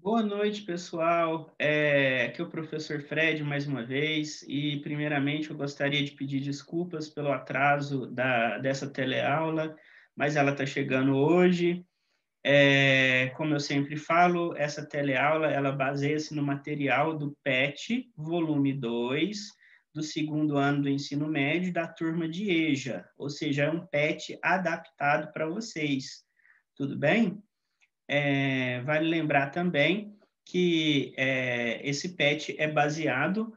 Boa noite, pessoal. Aqui é o professor Fred mais uma vez e, primeiramente, eu gostaria de pedir desculpas pelo atraso dessa teleaula, mas ela está chegando hoje. Como eu sempre falo, essa teleaula ela baseia-se no material do PET, volume 2, do segundo ano do ensino médio, da turma de EJA, ou seja, é um PET adaptado para vocês. Tudo bem? Vale lembrar também que esse PET é baseado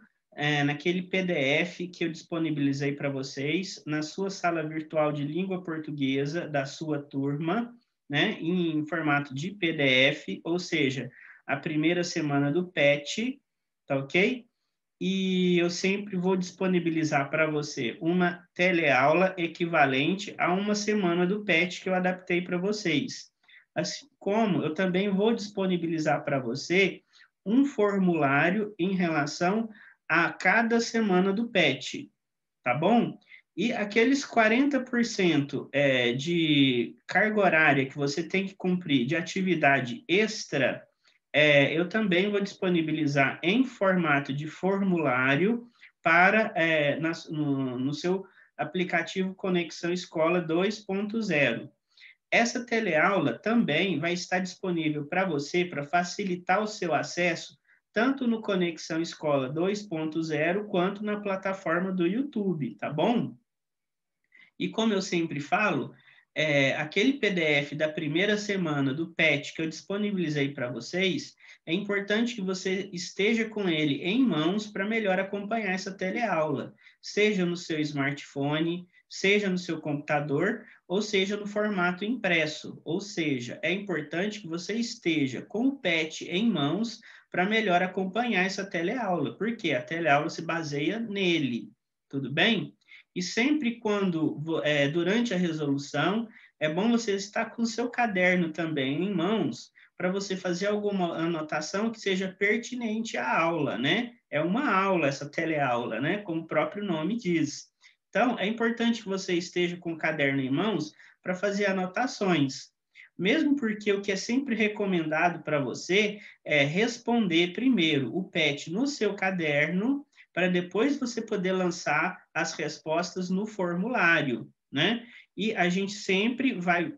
naquele PDF que eu disponibilizei para vocês na sua sala virtual de língua portuguesa da sua turma, né, em formato de PDF, ou seja, a primeira semana do PET, tá ok? E eu sempre vou disponibilizar para você uma teleaula equivalente a uma semana do PET que eu adaptei para vocês. Assim como eu também vou disponibilizar para você um formulário em relação a cada semana do PET, tá bom? E aqueles 40% de carga horária que você tem que cumprir de atividade extra, eu também vou disponibilizar em formato de formulário para no seu aplicativo Conexão Escola 2.0. Essa teleaula também vai estar disponível para você para facilitar o seu acesso tanto no Conexão Escola 2.0 quanto na plataforma do YouTube, tá bom? E como eu sempre falo, aquele PDF da primeira semana do PET que eu disponibilizei para vocês, é importante que você esteja com ele em mãos para melhor acompanhar essa teleaula, seja no seu smartphone, seja no seu computador, ou seja no formato impresso. Ou seja, é importante que você esteja com o PET em mãos para melhor acompanhar essa teleaula, porque a teleaula se baseia nele. Tudo bem? E sempre durante a resolução, é bom você estar com o seu caderno também em mãos, para você fazer alguma anotação que seja pertinente à aula, né? É uma aula, essa teleaula, né? Como o próprio nome diz. Então, é importante que você esteja com o caderno em mãos para fazer anotações. Mesmo porque o que é sempre recomendado para você é responder primeiro o PET no seu caderno, para depois você poder lançar as respostas no formulário, né? E a gente sempre vai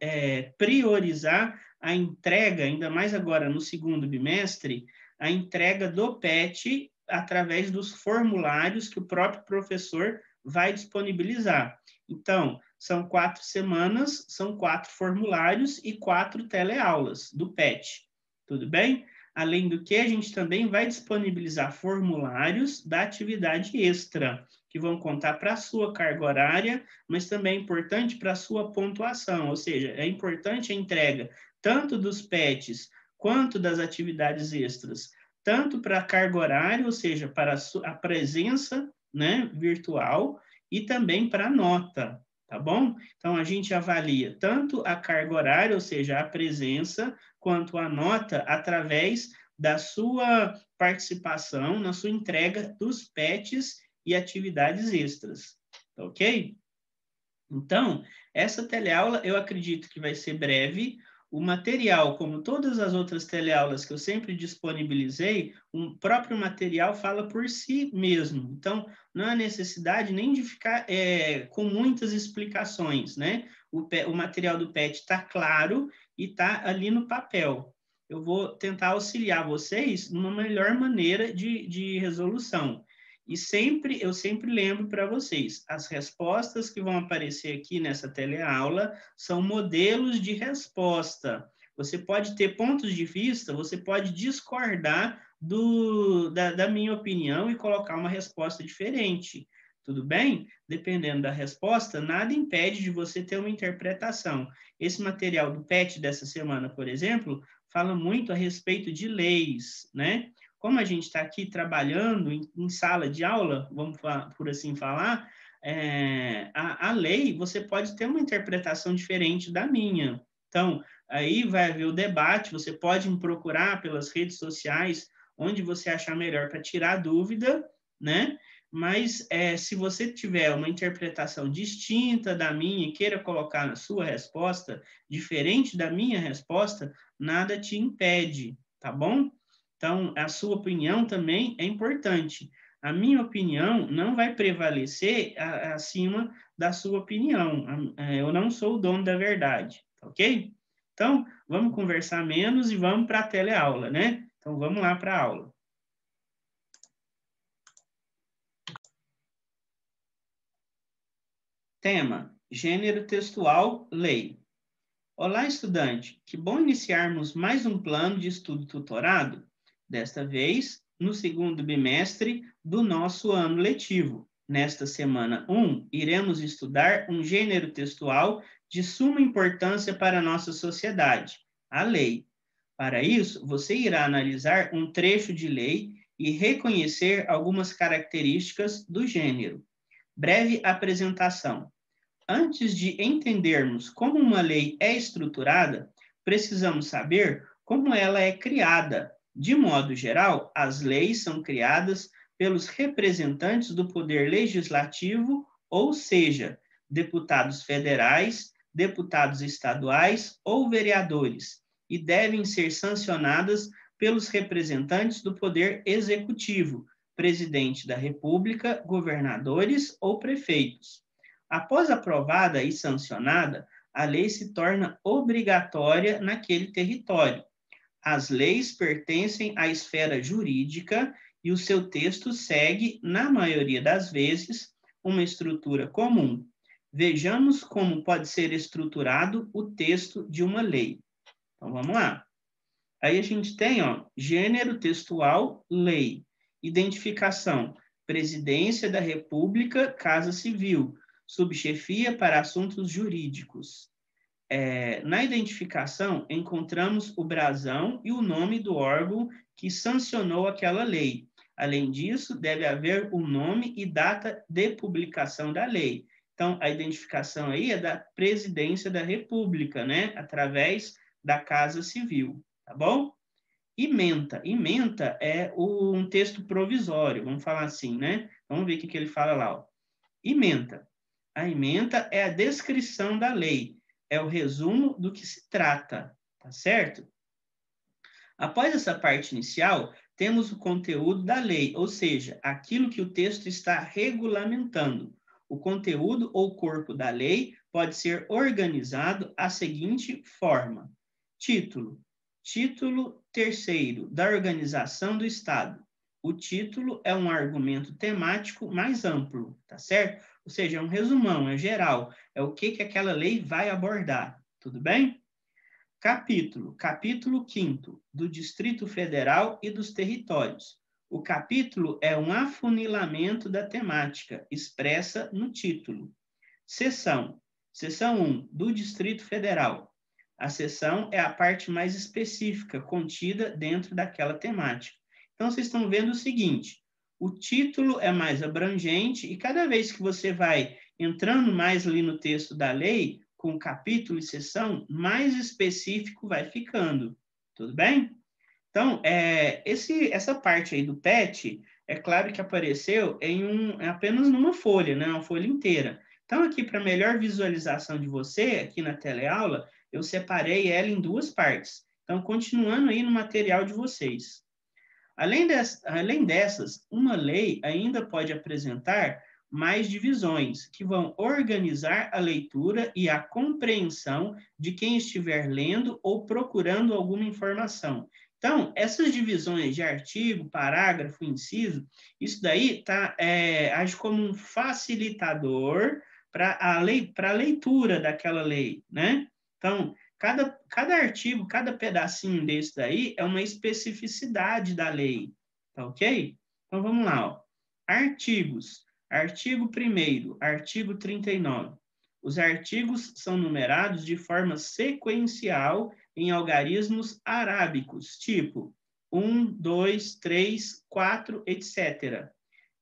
priorizar a entrega, ainda mais agora no segundo bimestre, a entrega do PET através dos formulários que o próprio professor vai disponibilizar. Então, são 4 semanas, são 4 formulários e 4 teleaulas do PET. Tudo bem? Além do que, a gente também vai disponibilizar formulários da atividade extra, que vão contar para a sua carga horária, mas também é importante para a sua pontuação, ou seja, é importante a entrega tanto dos PETs quanto das atividades extras, tanto para a carga horária, ou seja, para a presença, né, virtual, e também para a nota, tá bom? Então, a gente avalia tanto a carga horária, ou seja, a presença, quanto a nota através da sua participação na sua entrega dos PETs e atividades extras, tá ok? Então, essa teleaula eu acredito que vai ser breve. O material, como todas as outras teleaulas que eu sempre disponibilizei, o próprio material fala por si mesmo. Então, não há necessidade nem de ficar com muitas explicações, né? O material do PET está claro e está ali no papel. Eu vou tentar auxiliar vocês numa melhor maneira de resolução. E eu sempre lembro para vocês, as respostas que vão aparecer aqui nessa teleaula são modelos de resposta. Você pode ter pontos de vista, você pode discordar da minha opinião e colocar uma resposta diferente. Tudo bem? Dependendo da resposta, nada impede de você ter uma interpretação. Esse material do PET dessa semana, por exemplo, fala muito a respeito de leis, né? Como a gente está aqui trabalhando em sala de aula, vamos por assim falar, a lei você pode ter uma interpretação diferente da minha. Então, aí vai haver o debate, você pode me procurar pelas redes sociais, onde você achar melhor para tirar dúvida, né? Mas se você tiver uma interpretação distinta da minha e queira colocar na sua resposta, diferente da minha resposta, nada te impede, tá bom? Então, a sua opinião também é importante. A minha opinião não vai prevalecer acima da sua opinião. Eu não sou o dono da verdade, ok? Então, vamos conversar menos e vamos para a teleaula, né? Então, vamos lá para a aula. Tema: gênero textual, lei. Olá, estudante. Que bom iniciarmos mais um plano de estudo tutorado, desta vez no segundo bimestre do nosso ano letivo. Nesta semana 1, iremos estudar um gênero textual de suma importância para a nossa sociedade, a lei. Para isso, você irá analisar um trecho de lei e reconhecer algumas características do gênero. Breve apresentação. Antes de entendermos como uma lei é estruturada, precisamos saber como ela é criada. De modo geral, as leis são criadas pelos representantes do poder legislativo, ou seja, deputados federais, deputados estaduais ou vereadores, e devem ser sancionadas pelos representantes do poder executivo, presidente da República, governadores ou prefeitos. Após aprovada e sancionada, a lei se torna obrigatória naquele território. As leis pertencem à esfera jurídica e o seu texto segue, na maioria das vezes, uma estrutura comum. Vejamos como pode ser estruturado o texto de uma lei. Então, vamos lá. Aí a gente tem, gênero textual, lei. Identificação: Presidência da República, Casa Civil. Subchefia para assuntos jurídicos. Na identificação, encontramos o brasão e o nome do órgão que sancionou aquela lei. Além disso, deve haver o nome e data de publicação da lei. Então, a identificação aí é da Presidência da República, né? Através da Casa Civil, tá bom? Ementa. Ementa é um texto provisório, vamos falar assim, né? Vamos ver o que ele fala lá, ó. Ementa. A ementa é a descrição da lei, é o resumo do que se trata, tá certo? Após essa parte inicial, temos o conteúdo da lei, ou seja, aquilo que o texto está regulamentando. O conteúdo ou corpo da lei pode ser organizado à seguinte forma: título. Título terceiro da organização do Estado. O título é um argumento temático mais amplo, tá certo? Ou seja, é um resumão, é geral, é o que aquela lei vai abordar, tudo bem? Capítulo 5º, do Distrito Federal e dos Territórios. O capítulo é um afunilamento da temática, expressa no título. Seção 1, do Distrito Federal. A seção é a parte mais específica, contida dentro daquela temática. Então, vocês estão vendo o seguinte: o título é mais abrangente e cada vez que você vai entrando mais ali no texto da lei, com capítulo e seção, mais específico vai ficando. Tudo bem? Então, essa parte aí do PET, é claro que apareceu apenas numa folha, né? Uma folha inteira. Então, aqui, para melhor visualização de você, aqui na teleaula, eu separei ela em duas partes. Então, continuando aí no material de vocês. Além dessas, uma lei ainda pode apresentar mais divisões, que vão organizar a leitura e a compreensão de quem estiver lendo ou procurando alguma informação. Então, essas divisões de artigo, parágrafo, inciso, isso daí age como um facilitador para a leitura daquela lei, né? Então, cada artigo, cada pedacinho desse daí é uma especificidade da lei, tá ok? Então, vamos lá, ó. Artigos. Artigo 1º, artigo 39. Os artigos são numerados de forma sequencial em algarismos arábicos, tipo 1, 2, 3, 4, etc.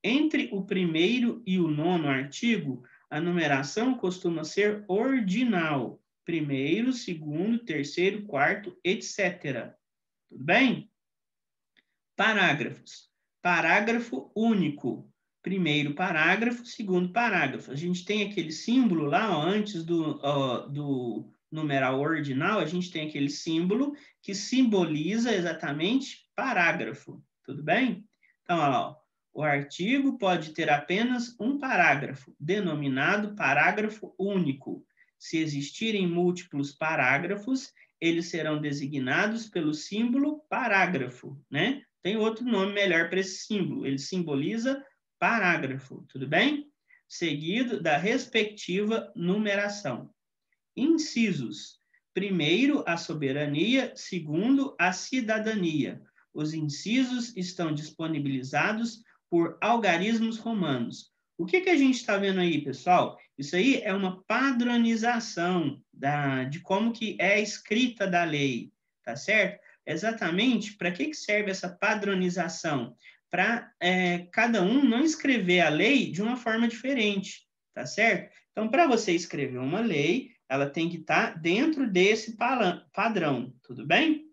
Entre o primeiro e o nono artigo, a numeração costuma ser ordinal. Primeiro, segundo, terceiro, quarto, etc. Tudo bem? Parágrafos. Parágrafo único. Primeiro parágrafo, segundo parágrafo. A gente tem aquele símbolo lá, ó, antes do numeral ordinal, a gente tem aquele símbolo que simboliza exatamente parágrafo, tudo bem? Então, olha lá, o artigo pode ter apenas um parágrafo, denominado parágrafo único. Se existirem múltiplos parágrafos, eles serão designados pelo símbolo parágrafo, né? Tem outro nome melhor para esse símbolo, ele simboliza parágrafo, tudo bem? Seguido da respectiva numeração. Incisos. Primeiro, a soberania. Segundo, a cidadania. Os incisos estão disponibilizados por algarismos romanos. O que a gente está vendo aí, pessoal? Isso aí é uma padronização de como que é a escrita da lei, tá certo? Exatamente para que serve essa padronização? Para cada um não escrever a lei de uma forma diferente, tá certo? Então, para você escrever uma lei, ela tem que estar dentro desse padrão, tudo bem?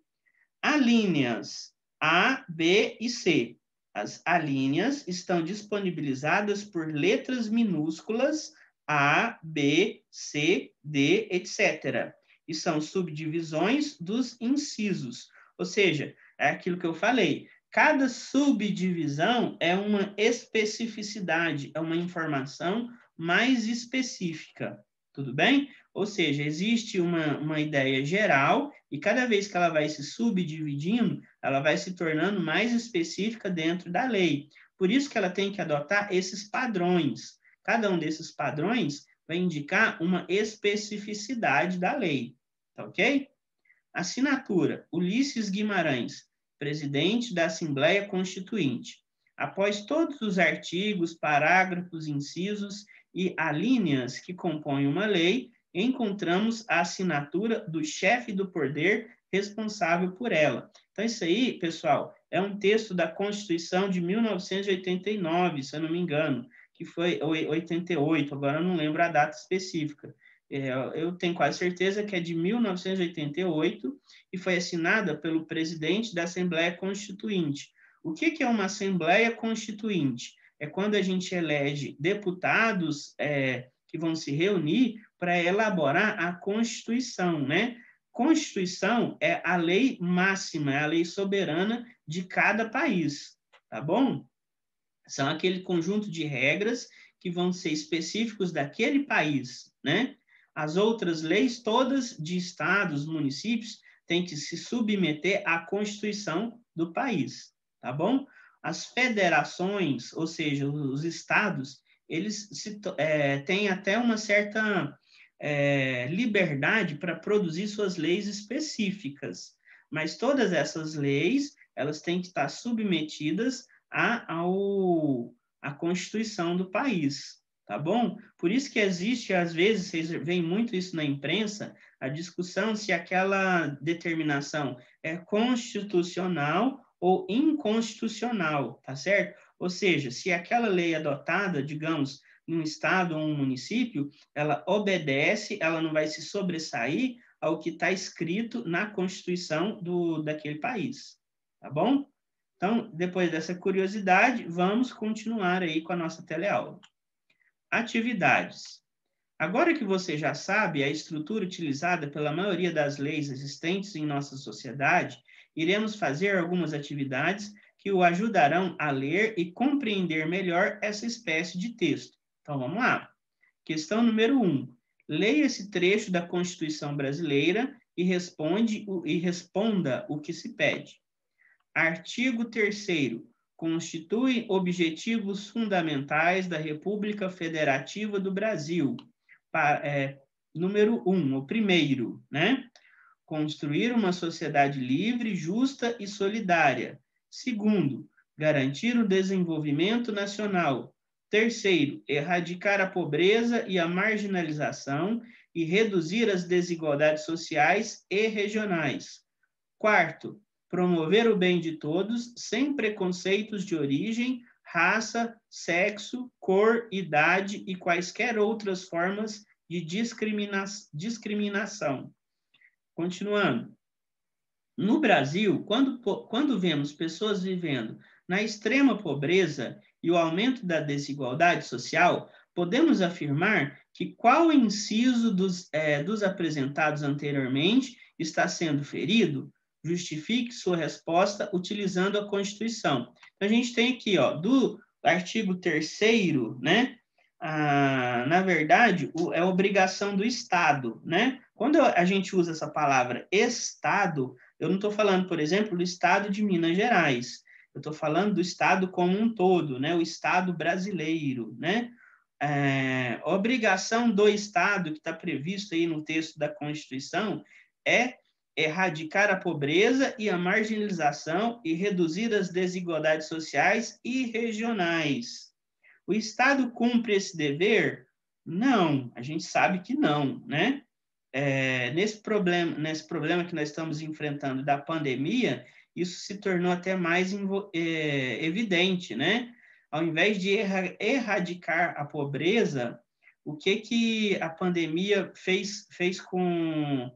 Alíneas A, B e C. As alíneas estão disponibilizadas por letras minúsculas A, B, C, D, etc. E são subdivisões dos incisos. Ou seja, é aquilo que eu falei. Cada subdivisão é uma especificidade, é uma informação mais específica. Tudo bem? Ou seja, existe uma ideia geral e cada vez que ela vai se subdividindo, ela vai se tornando mais específica dentro da lei. Por isso que ela tem que adotar esses padrões. Cada um desses padrões vai indicar uma especificidade da lei. Tá ok? Assinatura: Ulisses Guimarães, presidente da Assembleia Constituinte. Após todos os artigos, parágrafos, incisos e alíneas que compõem uma lei, encontramos a assinatura do chefe do poder responsável por ela. Então, isso aí, pessoal, é um texto da Constituição de 1989, se eu não me engano, que foi 88, agora eu não lembro a data específica. Eu tenho quase certeza que é de 1988 e foi assinada pelo presidente da Assembleia Constituinte. O que é uma Assembleia Constituinte? É quando a gente elege deputados que vão se reunir para elaborar a Constituição, né? Constituição é a lei máxima, é a lei soberana de cada país, tá bom? São aquele conjunto de regras que vão ser específicos daquele país, né? As outras leis, todas de estados, municípios, têm que se submeter à Constituição do país, tá bom? As federações, ou seja, os estados, eles têm até uma certa liberdade para produzir suas leis específicas, mas todas essas leis, elas têm que estar submetidas à Constituição do país, tá bom? Por isso que existe, às vezes, vocês veem muito isso na imprensa, a discussão se aquela determinação é constitucional ou inconstitucional, tá certo? Ou seja, se aquela lei adotada, digamos, em um estado ou um município, ela obedece, ela não vai se sobressair ao que está escrito na Constituição daquele país, tá bom? Então, depois dessa curiosidade, vamos continuar aí com a nossa teleaula. Atividades. Agora que você já sabe a estrutura utilizada pela maioria das leis existentes em nossa sociedade, iremos fazer algumas atividades que o ajudarão a ler e compreender melhor essa espécie de texto. Então, vamos lá. Questão número 1. Leia esse trecho da Constituição Brasileira e responda o que se pede. Artigo 3º. Constitui objetivos fundamentais da República Federativa do Brasil. Número 1, o primeiro, né? Construir uma sociedade livre, justa e solidária. Segundo, garantir o desenvolvimento nacional. Terceiro, erradicar a pobreza e a marginalização e reduzir as desigualdades sociais e regionais. Quarto, promover o bem de todos, sem preconceitos de origem, raça, sexo, cor, idade e quaisquer outras formas de discriminação. Continuando. No Brasil, quando vemos pessoas vivendo na extrema pobreza e o aumento da desigualdade social, podemos afirmar que qual inciso dos apresentados anteriormente está sendo ferido, justifique sua resposta utilizando a Constituição. Então, a gente tem aqui, ó, do artigo 3º, né? Na verdade, é obrigação do Estado, né? Quando a gente usa essa palavra Estado, eu não estou falando, por exemplo, do Estado de Minas Gerais, eu estou falando do Estado como um todo, né? O Estado brasileiro, né? A obrigação do Estado, que está previsto aí no texto da Constituição, é erradicar a pobreza e a marginalização e reduzir as desigualdades sociais e regionais. O Estado cumpre esse dever? Não, a gente sabe que não, né? Nesse problema que nós estamos enfrentando da pandemia, isso se tornou até mais evidente, né? Ao invés de erradicar a pobreza, o que a pandemia fez com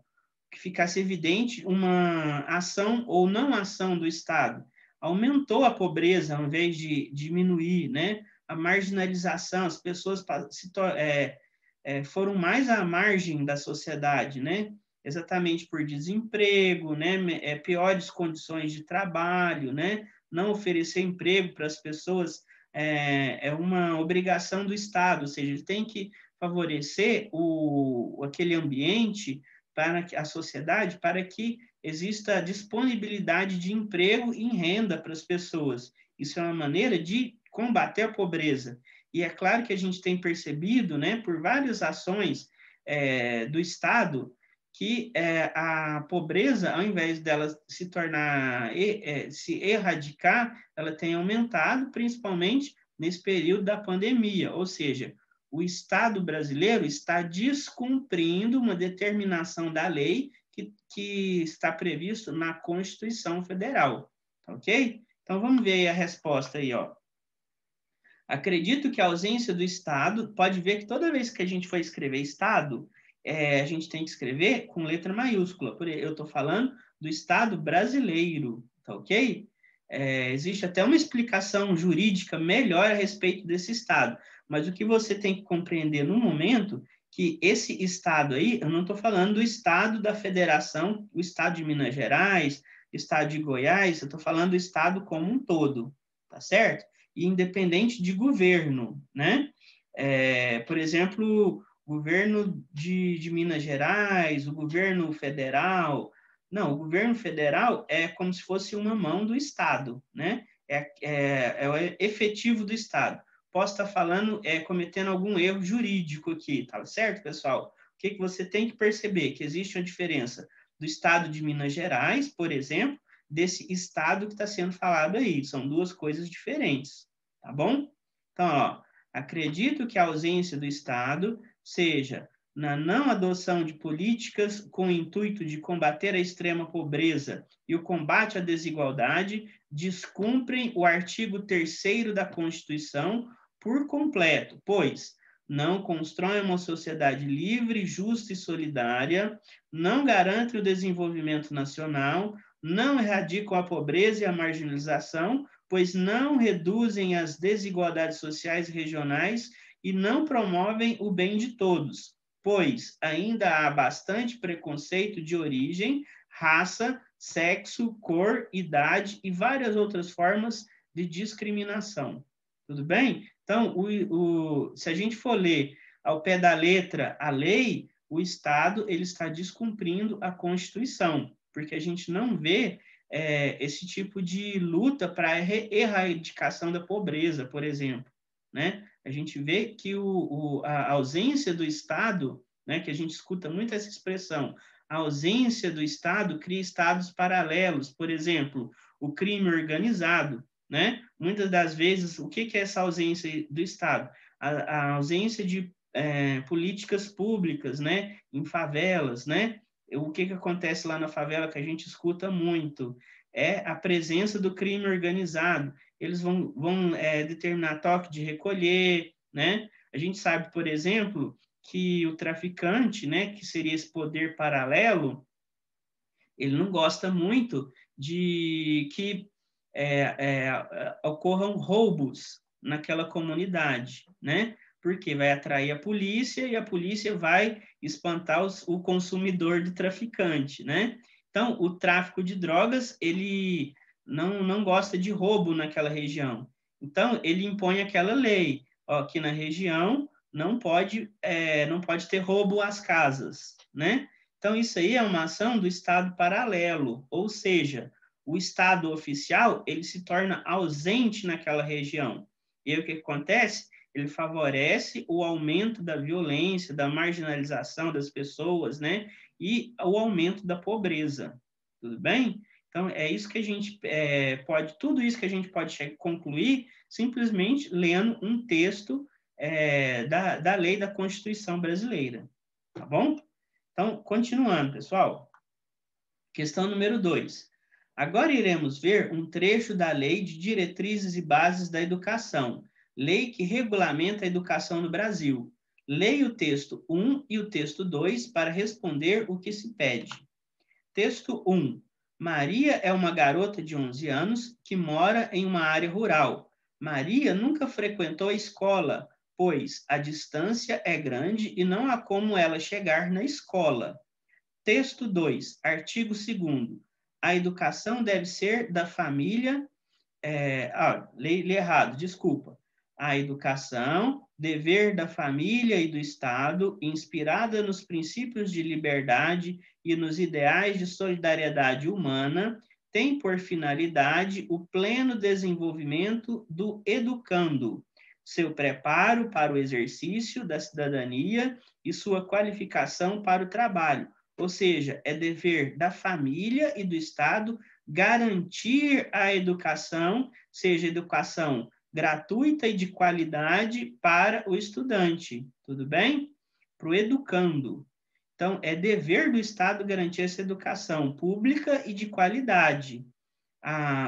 que ficasse evidente uma ação ou não ação do Estado? Aumentou a pobreza ao invés de diminuir, né? A marginalização, as pessoas foram mais à margem da sociedade, né? Exatamente por desemprego, né? Piores condições de trabalho, né? Não oferecer emprego para as pessoas é uma obrigação do Estado, ou seja, ele tem que favorecer aquele ambiente para a sociedade, para que exista disponibilidade de emprego e renda para as pessoas. Isso é uma maneira de combater a pobreza. E é claro que a gente tem percebido, né, por várias ações do Estado, que a pobreza, ao invés dela se tornar, se erradicar, ela tem aumentado, principalmente nesse período da pandemia. Ou seja, o Estado brasileiro está descumprindo uma determinação da lei que está previsto na Constituição Federal. Ok? Então, vamos ver aí a resposta aí, ó. Acredito que a ausência do Estado, pode ver que toda vez que a gente for escrever Estado, a gente tem que escrever com letra maiúscula. Eu estou falando do Estado brasileiro, tá ok? Existe até uma explicação jurídica melhor a respeito desse Estado, mas o que você tem que compreender no momento que esse Estado aí, eu não estou falando do Estado da Federação, o Estado de Minas Gerais, Estado de Goiás, eu estou falando do Estado como um todo, tá certo? E independente de governo, né? Por exemplo, o governo de Minas Gerais, o governo federal. Não, o governo federal é como se fosse uma mão do Estado, né? É o efetivo do Estado. Posso estar falando, cometendo algum erro jurídico aqui, tá certo, pessoal? O que você tem que perceber? Que existe uma diferença do Estado de Minas Gerais, por exemplo, desse Estado que está sendo falado aí. São duas coisas diferentes, tá bom? Então, ó, acredito que a ausência do Estado seja na não adoção de políticas com o intuito de combater a extrema pobreza e o combate à desigualdade, descumprem o artigo 3º da Constituição por completo, pois não constroem uma sociedade livre, justa e solidária, não garantem o desenvolvimento nacional, não erradicam a pobreza e a marginalização, pois não reduzem as desigualdades sociais e regionais e não promovem o bem de todos, pois ainda há bastante preconceito de origem, raça, sexo, cor, idade e várias outras formas de discriminação. Tudo bem? Então, se a gente for ler ao pé da letra a lei, o Estado ele está descumprindo a Constituição, porque a gente não vê esse tipo de luta para a erradicação da pobreza, por exemplo, né? A gente vê que a ausência do Estado, né, que a gente escuta muito essa expressão, a ausência do Estado cria estados paralelos, por exemplo, o crime organizado, né? Muitas das vezes, o que é essa ausência do Estado? A ausência de políticas públicas, né, em favelas, né? O que acontece lá na favela que a gente escuta muito é a presença do crime organizado. Eles vão determinar toque de recolher, né? A gente sabe, por exemplo, que o traficante, né, que seria esse poder paralelo, ele não gosta muito de que ocorram roubos naquela comunidade, né? porque vai atrair a polícia e a polícia vai espantar o consumidor do traficante, né? Então, o tráfico de drogas, ele não gosta de roubo naquela região. Então, ele impõe aquela lei, ó, que na região não pode ter roubo às casas, né? Então, isso aí é uma ação do Estado paralelo, ou seja, o Estado oficial, ele se torna ausente naquela região. E aí o que acontece? Ele favorece o aumento da violência, da marginalização das pessoas, né? E o aumento da pobreza. Tudo bem? Então, é isso que a gente tudo isso que a gente pode concluir simplesmente lendo um texto da lei da Constituição brasileira. Tá bom? Então, continuando, pessoal. Questão número 2. Agora iremos ver um trecho da Lei de Diretrizes e Bases da Educação, lei que regulamenta a educação no Brasil. Leia o texto 1 e o texto 2 para responder o que se pede. Texto 1. Maria é uma garota de 11 anos que mora em uma área rural. Maria nunca frequentou a escola, pois a distância é grande e não há como ela chegar na escola. Texto 2, artigo 2º. A educação deve ser da família... li errado, desculpa. A educação, dever da família e do Estado, inspirada nos princípios de liberdade e nos ideais de solidariedade humana, tem por finalidade o pleno desenvolvimento do educando, seu preparo para o exercício da cidadania e sua qualificação para o trabalho. Ou seja, é dever da família e do Estado garantir a educação, seja educação gratuita e de qualidade para o estudante, tudo bem? Para o educando. Então, é dever do Estado garantir essa educação pública e de qualidade.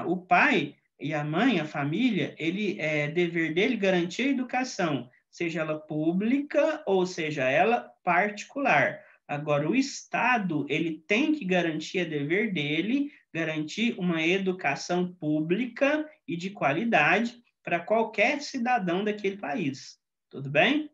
O pai e a mãe, a família, é dever dele garantir a educação, seja ela pública ou seja ela particular. Agora, o Estado, ele tem que garantir, é dever dele, garantir uma educação pública e de qualidade para qualquer cidadão daquele país. Tudo bem?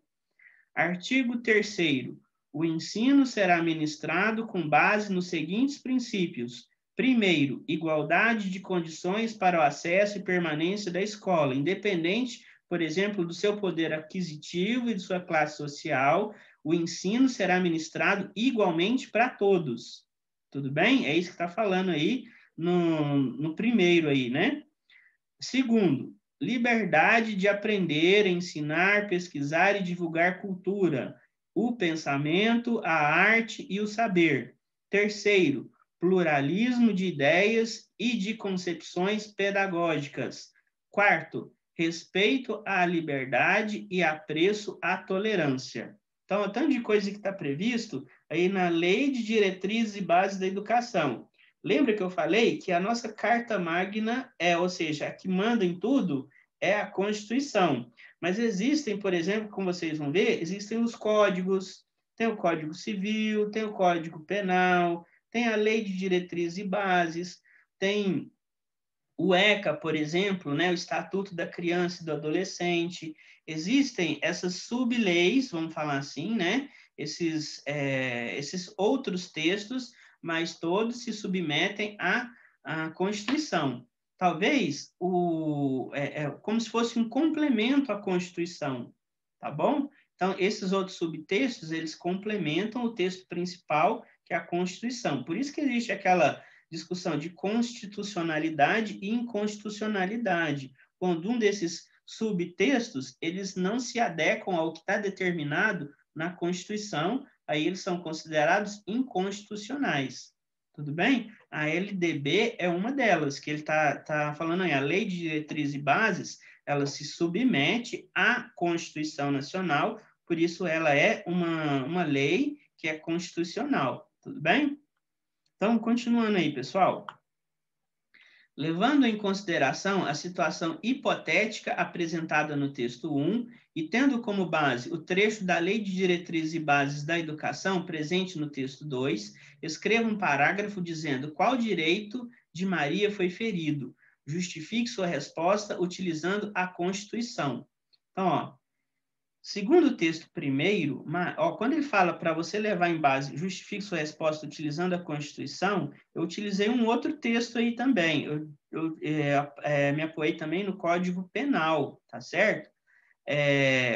Artigo 3º. O ensino será ministrado com base nos seguintes princípios. Primeiro, igualdade de condições para o acesso e permanência da escola, independente, por exemplo, do seu poder aquisitivo e de sua classe social. O ensino será ministrado igualmente para todos. Tudo bem? É isso que está falando aí no primeiro aí, né? Segundo, liberdade de aprender, ensinar, pesquisar e divulgar cultura, o pensamento, a arte e o saber. Terceiro, pluralismo de ideias e de concepções pedagógicas. Quarto, respeito à liberdade e apreço à tolerância. Então, o tanto de coisa que está previsto aí na Lei de Diretrizes e Bases da Educação. Lembra que eu falei que a nossa carta magna ou seja, a que manda em tudo é a Constituição. Mas existem, por exemplo, como vocês vão ver, existem os códigos, tem o Código Civil, tem o Código Penal, tem a Lei de Diretrizes e Bases, tem o ECA, por exemplo, né, o Estatuto da Criança e do Adolescente. Existem essas sub-leis, vamos falar assim, né, esses outros textos, mas todos se submetem à Constituição. Talvez como se fosse um complemento à Constituição, tá bom? Então, esses outros subtextos, eles complementam o texto principal, que é a Constituição. Por isso que existe aquela discussão de constitucionalidade e inconstitucionalidade. Quando um desses subtextos, eles não se adequam ao que está determinado na Constituição, aí eles são considerados inconstitucionais. Tudo bem? A LDB é uma delas, que ele está falando aí, a Lei de Diretrizes e Bases, ela se submete à Constituição Nacional, por isso ela é uma lei que é constitucional. Tudo bem? Então, continuando aí, pessoal. Levando em consideração a situação hipotética apresentada no texto 1 e tendo como base o trecho da Lei de Diretrizes e Bases da Educação presente no texto 2, escreva um parágrafo dizendo qual direito de Maria foi ferido. Justifique sua resposta utilizando a Constituição. Então, Segundo o texto primeiro, quando ele fala para você levar em base, justifique sua resposta utilizando a Constituição, eu utilizei um outro texto aí também. Eu me apoiei também no Código Penal, tá certo?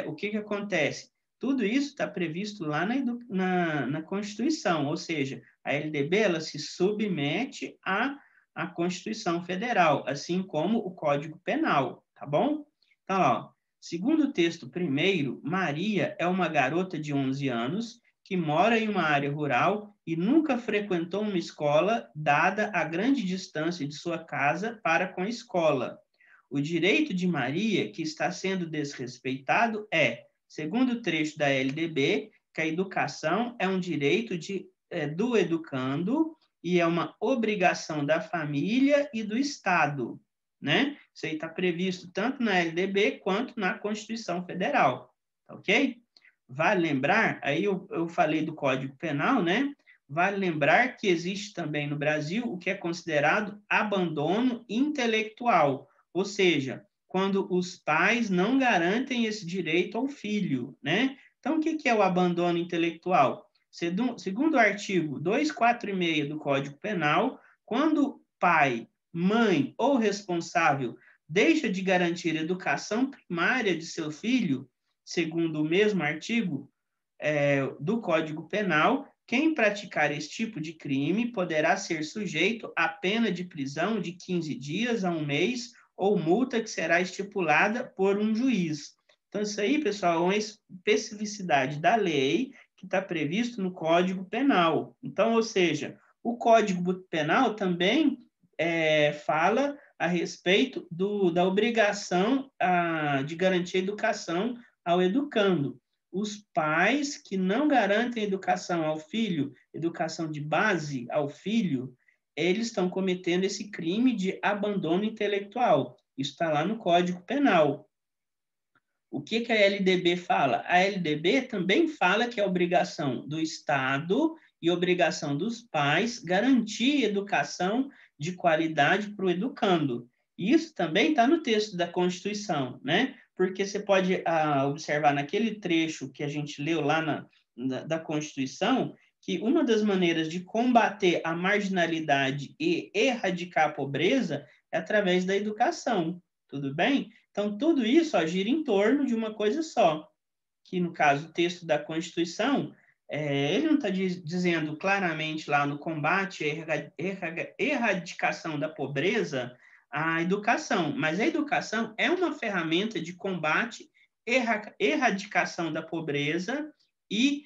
O que acontece? Tudo isso está previsto lá na Constituição, ou seja, a LDB ela se submete à Constituição Federal, assim como o Código Penal, tá bom? Então, ó, segundo o texto primeiro, Maria é uma garota de 11 anos que mora em uma área rural e nunca frequentou uma escola, dada a grande distância de sua casa para com a escola. O direito de Maria, que está sendo desrespeitado, segundo o trecho da LDB, que a educação é um direito do educando e é uma obrigação da família e do Estado, né? Isso aí está previsto tanto na LDB quanto na Constituição Federal, tá ok? Vale lembrar, aí eu falei do Código Penal, né? Vale lembrar que existe também no Brasil o que é considerado abandono intelectual, ou seja, quando os pais não garantem esse direito ao filho, né? Então, o que é o abandono intelectual? Segundo o artigo 246 do Código Penal, quando pai, mãe ou responsável deixa de garantir a educação primária de seu filho, segundo o mesmo artigo do Código Penal, quem praticar esse tipo de crime poderá ser sujeito à pena de prisão de 15 dias a 1 mês ou multa que será estipulada por um juiz. Então, isso aí, pessoal, é uma especificidade da lei que está previsto no Código Penal. Então, ou seja, o Código Penal também fala a respeito da obrigação de garantir a educação ao educando. Os pais que não garantem educação ao filho, educação de base ao filho, eles estão cometendo esse crime de abandono intelectual. Isso está lá no Código Penal. O que a LDB fala? A LDB também fala que é obrigação do Estado e obrigação dos pais garantir educação de qualidade para o educando. Isso também está no texto da Constituição, né? Porque você pode observar naquele trecho que a gente leu lá da Constituição, que uma das maneiras de combater a marginalidade e erradicar a pobreza é através da educação, tudo bem? Então, tudo isso gira em torno de uma coisa só, que, no caso, o texto da Constituição, ele não está dizendo claramente lá no combate à erradicação da pobreza, a educação, mas a educação é uma ferramenta de combate, erradicação da pobreza e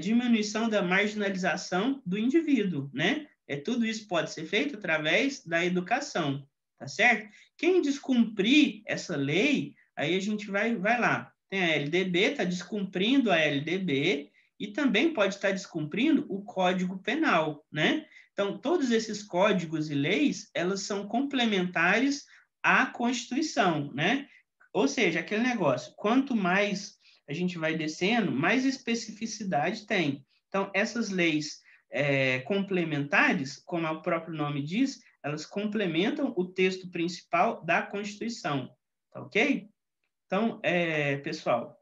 diminuição da marginalização do indivíduo, né? Tudo isso pode ser feito através da educação, tá certo? Quem descumprir essa lei, aí a gente vai lá. Tem a LDB, está descumprindo a LDB e também pode estar descumprindo o Código Penal, né? Então, todos esses códigos e leis, elas são complementares à Constituição, né? Ou seja, aquele negócio, quanto mais a gente vai descendo, mais especificidade tem. Então, essas leis complementares, como o próprio nome diz, elas complementam o texto principal da Constituição, tá ok? Então, pessoal,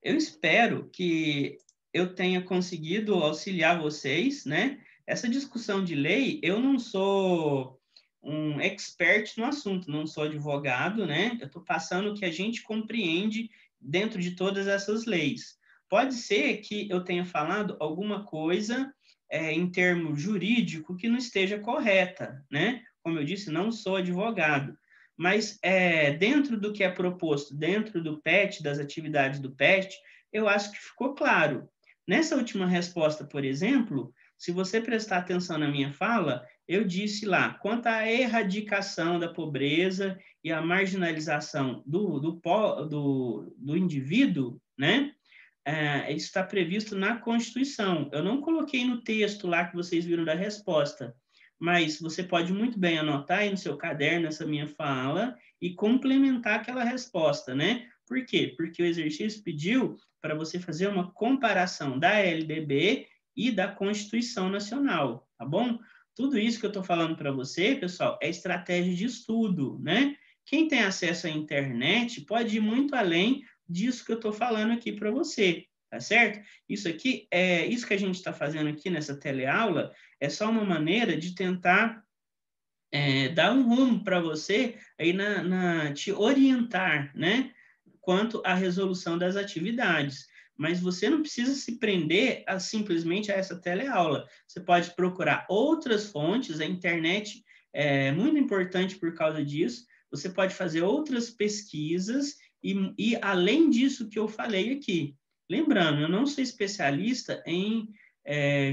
eu espero que eu tenha conseguido auxiliar vocês, né? Essa discussão de lei, eu não sou um expert no assunto, não sou advogado, né? Eu estou passando o que a gente compreende dentro de todas essas leis. Pode ser que eu tenha falado alguma coisa em termo jurídico que não esteja correta, né? Como eu disse, não sou advogado. Mas dentro do que é proposto, dentro do PET, das atividades do PET, eu acho que ficou claro. Nessa última resposta, por exemplo, se você prestar atenção na minha fala, eu disse lá, quanto à erradicação da pobreza e à marginalização do indivíduo, né? Isso está previsto na Constituição. Eu não coloquei no texto lá que vocês viram da resposta, mas você pode muito bem anotar aí no seu caderno essa minha fala e complementar aquela resposta, né? Por quê? Porque o exercício pediu para você fazer uma comparação da LDB e da Constituição Nacional, tá bom? Tudo isso que eu estou falando para você, pessoal, é estratégia de estudo, né? Quem tem acesso à internet pode ir muito além disso que eu estou falando aqui para você, tá certo? Isso que a gente está fazendo aqui nessa teleaula é só uma maneira de tentar dar um rumo para você aí te orientar, né? Quanto à resolução das atividades. Mas você não precisa se prender simplesmente a essa teleaula. Você pode procurar outras fontes, a internet é muito importante por causa disso. Você pode fazer outras pesquisas e além disso que eu falei aqui. Lembrando, eu não sou especialista em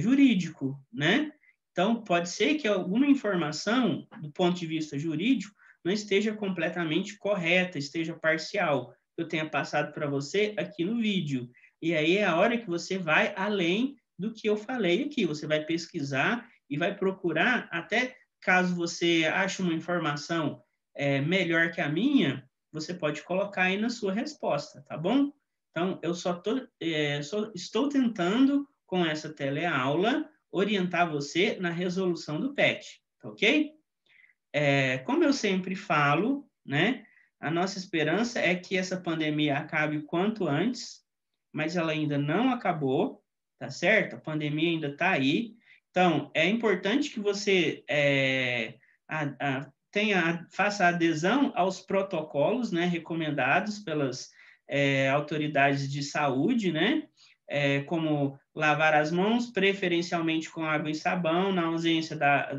jurídico, né? Então, pode ser que alguma informação, do ponto de vista jurídico, não esteja completamente correta, esteja parcial. Eu tenha passado para você aqui no vídeo. E aí é a hora que você vai além do que eu falei aqui. Você vai pesquisar e vai procurar, até caso você ache uma informação melhor que a minha, você pode colocar aí na sua resposta, tá bom? Então, eu só estou tentando, com essa teleaula, orientar você na resolução do PET, tá ok? Como eu sempre falo, né, a nossa esperança é que essa pandemia acabe o quanto antes, mas ela ainda não acabou, tá certo? A pandemia ainda está aí. Então, é importante que você faça adesão aos protocolos, né, recomendados pelas autoridades de saúde, né? Como lavar as mãos, preferencialmente com água e sabão, na ausência da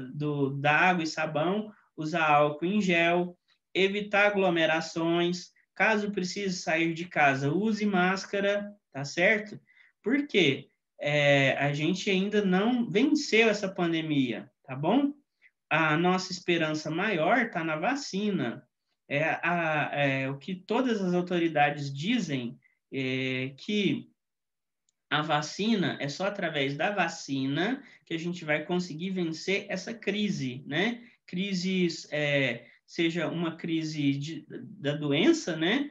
água e sabão, usar álcool em gel, evitar aglomerações, caso precise sair de casa, use máscara, tá certo? Por quê? A gente ainda não venceu essa pandemia, tá bom? A nossa esperança maior está na vacina. O que todas as autoridades dizem que a vacina, é só através da vacina que a gente vai conseguir vencer essa crise, né? Seja uma crise da doença, né?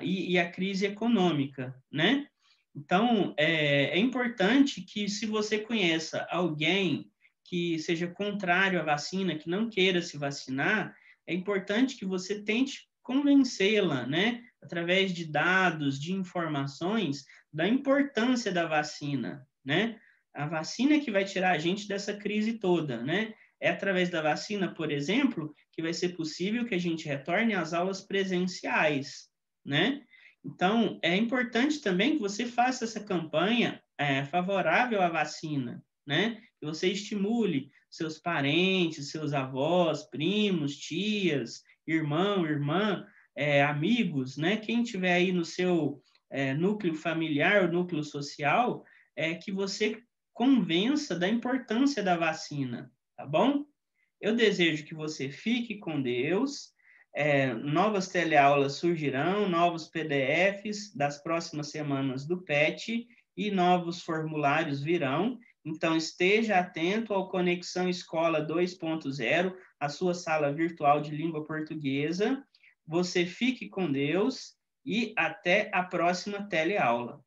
E a crise econômica, né? Então, é importante que, se você conheça alguém que seja contrário à vacina, que não queira se vacinar, é importante que você tente convencê-la, né? Através de dados, de informações, da importância da vacina, né? A vacina é que vai tirar a gente dessa crise toda, né? É através da vacina, por exemplo, que vai ser possível que a gente retorne às aulas presenciais, né? Então, é importante também que você faça essa campanha favorável à vacina, né? Que você estimule seus parentes, seus avós, primos, tias, irmão, irmã, amigos, né? Quem tiver aí no seu núcleo familiar, núcleo social, que você convença da importância da vacina, tá bom? Eu desejo que você fique com Deus. Novas teleaulas surgirão, novos PDFs das próximas semanas do PET e novos formulários virão. Então, esteja atento ao Conexão Escola 2.0, a sua sala virtual de língua portuguesa. Você fique com Deus e até a próxima teleaula.